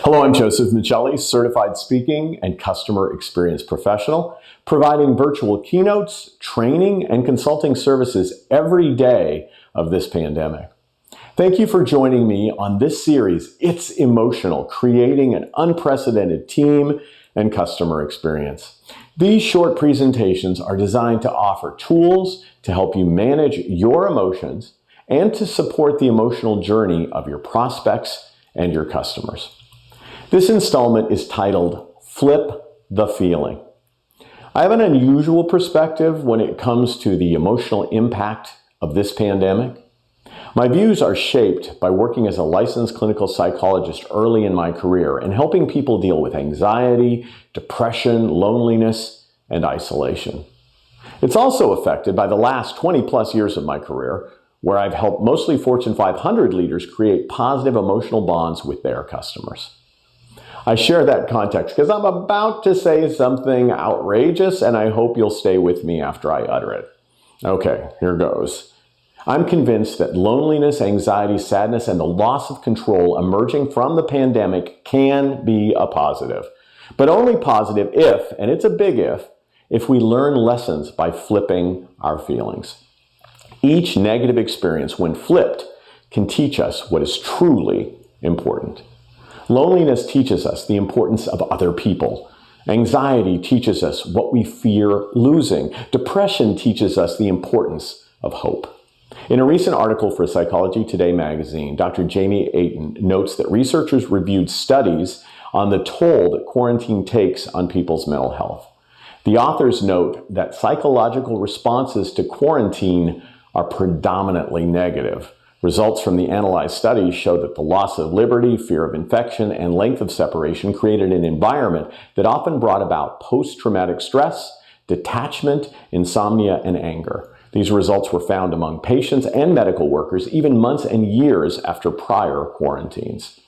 Hello, I'm Joseph Michelli, certified speaking and customer experience professional, providing virtual keynotes, training, and consulting services every day of this pandemic. Thank you for joining me on this series, It's Emotional, Creating an Unprecedented Team and Customer Experience. These short presentations are designed to offer tools to help you manage your emotions and to support the emotional journey of your prospects and your customers. This installment is titled, Flip the Feeling. I have an unusual perspective when it comes to the emotional impact of this pandemic. My views are shaped by working as a licensed clinical psychologist early in my career and helping people deal with anxiety, depression, loneliness, and isolation. It's also affected by the last 20 plus years of my career, where I've helped mostly Fortune 500 leaders create positive emotional bonds with their customers. I share that context because I'm about to say something outrageous, and I hope you'll stay with me after I utter it. Okay, here goes. I'm convinced that loneliness, anxiety, sadness, and the loss of control emerging from the pandemic can be a positive. But only positive if, and it's a big if we learn lessons by flipping our feelings. Each negative experience, when flipped, can teach us what is truly important. Loneliness teaches us the importance of other people. Anxiety teaches us what we fear losing. Depression teaches us the importance of hope. In a recent article for Psychology Today magazine, Dr. Jamie Aiton notes that researchers reviewed studies on the toll that quarantine takes on people's mental health. The authors note that psychological responses to quarantine are predominantly negative. Results from the analyzed studies show that the loss of liberty, fear of infection, and length of separation created an environment that often brought about post-traumatic stress, detachment, insomnia, and anger. These results were found among patients and medical workers even months and years after prior quarantines.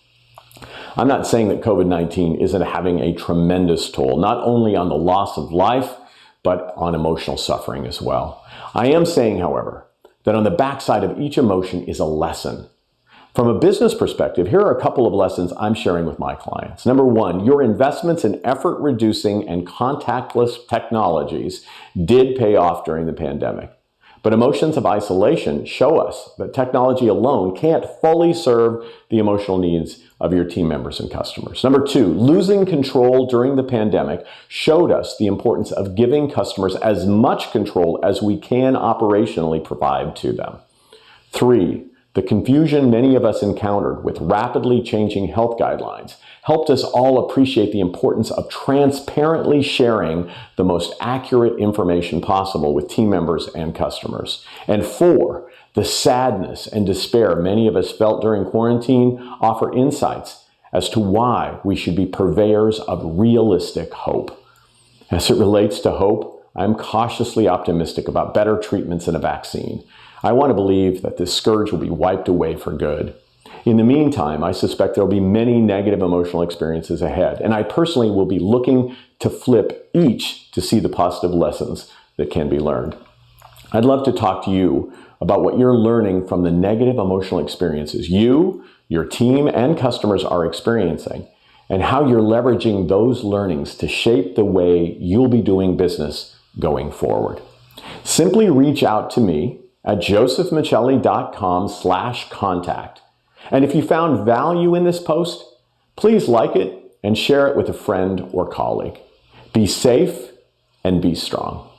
I'm not saying that COVID-19 isn't having a tremendous toll, not only on the loss of life, but on emotional suffering as well. I am saying, however, that on the backside of each emotion is a lesson. From a business perspective, here are a couple of lessons I'm sharing with my clients. Number one, your investments in effort-reducing and contactless technologies did pay off during the pandemic. But emotions of isolation show us that technology alone can't fully serve the emotional needs of your team members and customers. Number two, losing control during the pandemic showed us the importance of giving customers as much control as we can operationally provide to them. Three, the confusion many of us encountered with rapidly changing health guidelines helped us all appreciate the importance of transparently sharing the most accurate information possible with team members and customers. And four, the sadness and despair many of us felt during quarantine offer insights as to why we should be purveyors of realistic hope. As it relates to hope, I'm cautiously optimistic about better treatments and a vaccine. I want to believe that this scourge will be wiped away for good. In the meantime, I suspect there will be many negative emotional experiences ahead, and I personally will be looking to flip each to see the positive lessons that can be learned. I'd love to talk to you about what you're learning from the negative emotional experiences you, your team, and customers are experiencing, and how you're leveraging those learnings to shape the way you'll be doing business going forward. Simply reach out to me at josephmichelli.com/contact. And if you found value in this post, please like it and share it with a friend or colleague. Be safe and be strong.